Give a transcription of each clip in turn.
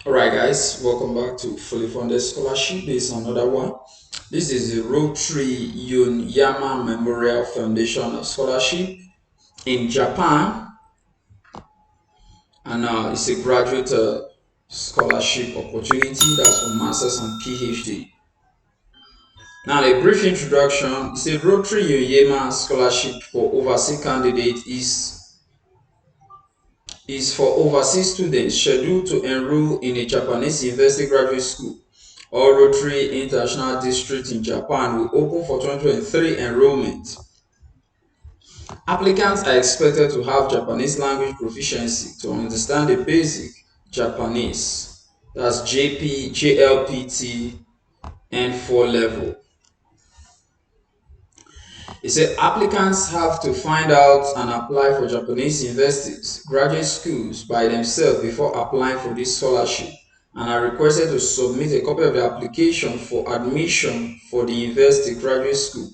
Alright, guys, welcome back to Fully Funded Scholarship. This is another one. This is the Rotary Yoneyama Memorial Foundation Scholarship in Japan, and it's a graduate scholarship opportunity that's for Masters and PhD. Now, a brief introduction: it's a Rotary Yoneyama Scholarship for overseas candidates is for overseas students scheduled to enroll in a Japanese university graduate school or Rotary International District in Japan will open for 2023 enrollment. Applicants are expected to have Japanese language proficiency to understand the basic Japanese, that's JLPT N4 level. It said applicants have to find out and apply for Japanese universities, graduate schools by themselves before applying for this scholarship, and are requested to submit a copy of the application for admission for the university graduate school.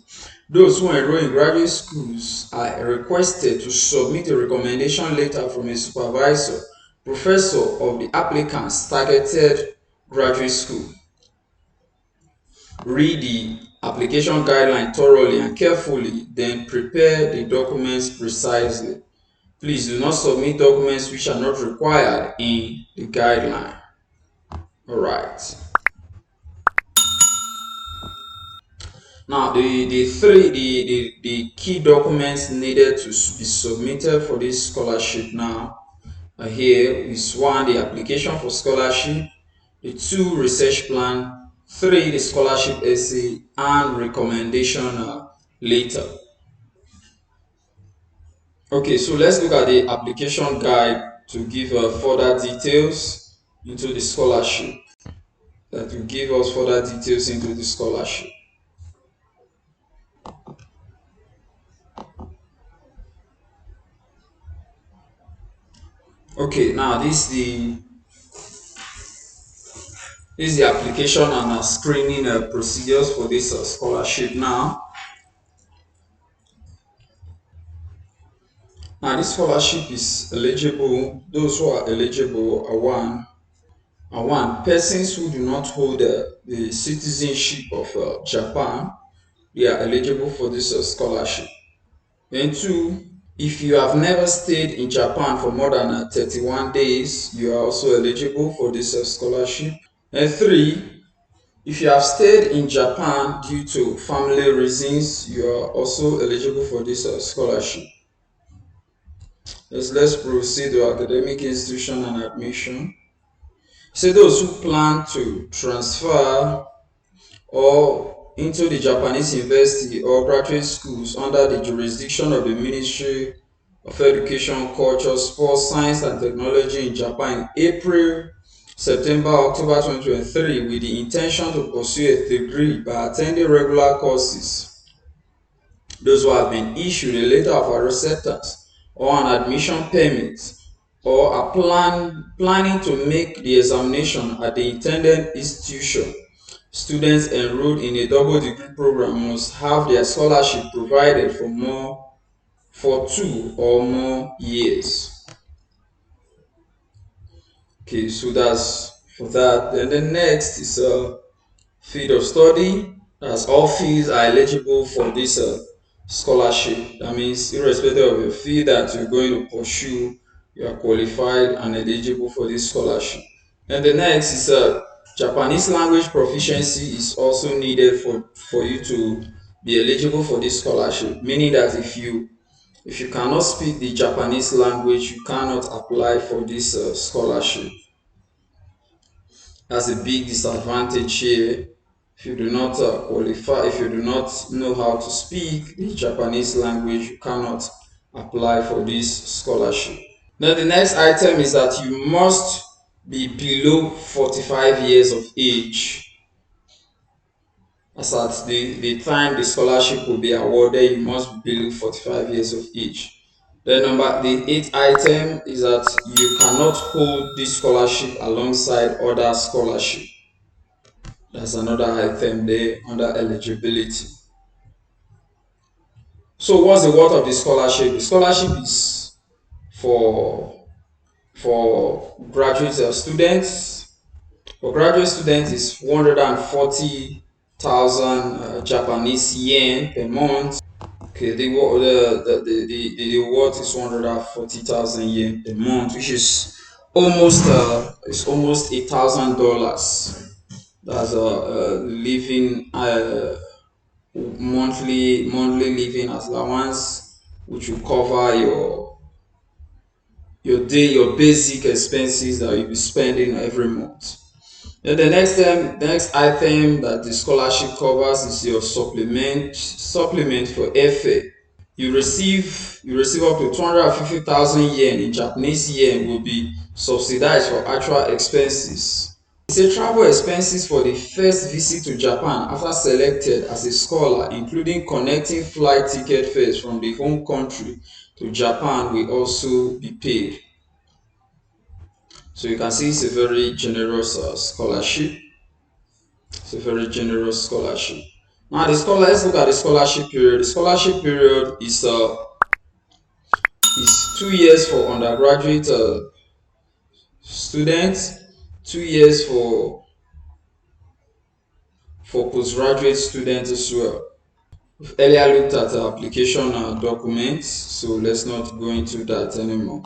Those who enroll in graduate schools are requested to submit a recommendation letter from a supervisor, professor of the applicant's targeted graduate school. Read the application guideline thoroughly and carefully, then prepare the documents precisely. Please do not submit documents which are not required in the guideline. Alright. Now the key documents needed to be submitted for this scholarship now here is: 1, the application for scholarship; 2, research plan; 3, the scholarship essay and recommendation letter. Okay, so let's look at the application guide to give further details into the scholarship. That will give us further details into the scholarship. Okay, now this is the application and screening procedures for this scholarship now. Now, this scholarship is eligible. Those who are eligible are one, persons who do not hold the citizenship of Japan. They are eligible for this scholarship. Then 2, if you have never stayed in Japan for more than 31 days, you are also eligible for this scholarship. And 3, if you have stayed in Japan due to family reasons, you are also eligible for this scholarship. Let's proceed to academic institution and admission. Say those who plan to transfer or into the Japanese university or graduate schools under the jurisdiction of the Ministry of Education, Culture, Sports, Science and Technology in Japan in April, September, October 2023 with the intention to pursue a degree by attending regular courses. Those who have been issued a letter of acceptance or an admission permit or are planning to make the examination at the intended institution. Students enrolled in a double degree program must have their scholarship provided for 2 or more years. Okay, so that's for that. Then the next is field of study. As all fields are eligible for this scholarship. That means irrespective of your field that you're going to pursue, you are qualified and eligible for this scholarship. And the next is Japanese language proficiency is also needed for you to be eligible for this scholarship, meaning that if you cannot speak the Japanese language, you cannot apply for this scholarship. That's a big disadvantage here. If you do not qualify, if you do not know how to speak the Japanese language, you cannot apply for this scholarship. Then the next item is that you must be below 45 years of age. As at the time the scholarship will be awarded, you must be below 45 years of age. Then the 8th item is that you cannot hold this scholarship alongside other scholarship. That's another item there under eligibility. So what's the worth of the scholarship? The scholarship is for graduate students. For graduate students, it's 140,000 Japanese yen per month. Okay, the worth is 140,000 yen per month, which is almost $1,000. That's living monthly living allowance, which will cover your basic expenses that you'll be spending every month. Then the next item that the scholarship covers is your supplement for FA. You receive up to 250,000 yen in Japanese yen will be subsidized for actual expenses. It say travel expenses for the first visit to Japan after selected as a scholar, including connecting flight ticket fares from the home country to Japan, will also be paid. So you can see it's a very generous scholarship. It's a very generous scholarship. Now let's look at the scholarship period. The scholarship period is 2 years for undergraduate students, 2 years for postgraduate students as well. We've earlier looked at application documents, so let's not go into that anymore.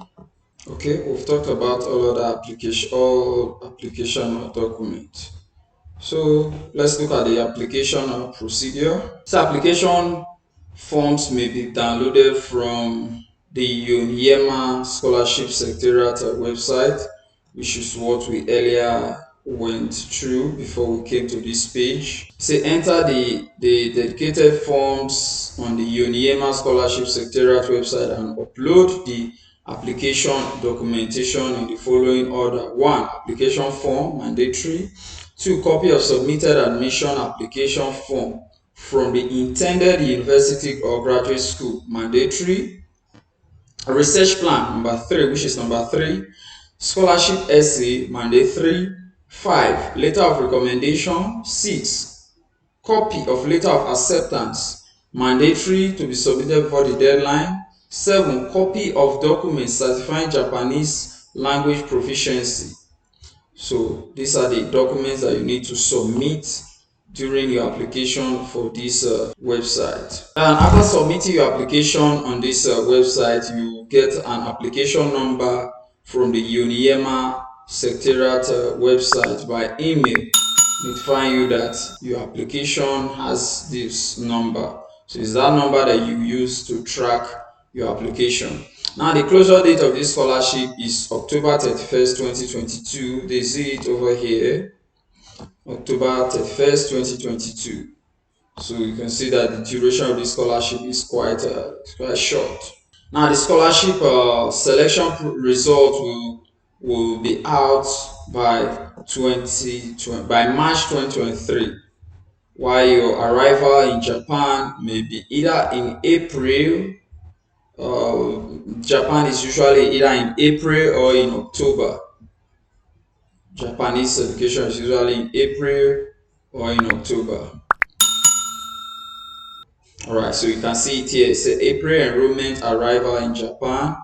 Okay, we've talked about all application documents. So let's look at the application procedure. So application forms may be downloaded from the Yoneyema Scholarship Secretariat website, which is what we earlier went through before we came to this page. Say enter the dedicated forms on the Yoneyema Scholarship Secretariat website and upload the application documentation in the following order. 1. Application form, mandatory. 2. Copy of submitted admission application form from the intended university or graduate school, mandatory. A research plan, number 3, which is number 3. Scholarship essay, mandatory. 5. Letter of recommendation. 6. Copy of letter of acceptance, mandatory, to be submitted before the deadline. 7. Copy of documents certifying Japanese language proficiency. So these are the documents that you need to submit during your application for this website. And after submitting your application on this website, you get an application number from the Yoneyema Secretariat website by email, notifying you that your application has this number. So it's that number that you use to track your application. Now the closure date of this scholarship is October 31st, 2022. They see it over here, October 31st, 2022. So you can see that the duration of this scholarship is quite short. Now the scholarship selection result will be out by March 2023, while your arrival in Japan may be either in April. Japan is usually either in April or in October. Japanese education is usually in April or in October. Alright, so you can see it here. It says April enrollment arrival in Japan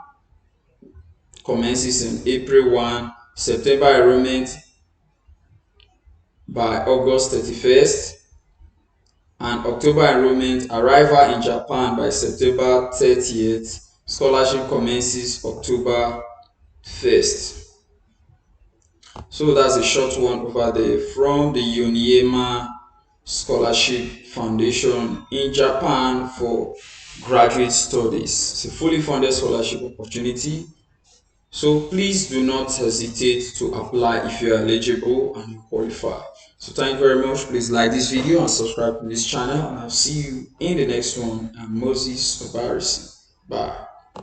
commences in April 1, September enrollment by August 31st, and October enrollment arrival in Japan by September 30th. Scholarship commences October 1st. So that's a short one over there from the Yoneyema Scholarship Foundation in Japan for graduate studies. It's a fully funded scholarship opportunity. So please do not hesitate to apply if you are eligible and you qualify. So thank you very much. Please like this video and subscribe to this channel, and I'll see you in the next one. I'm Moses Obarisi. Bye.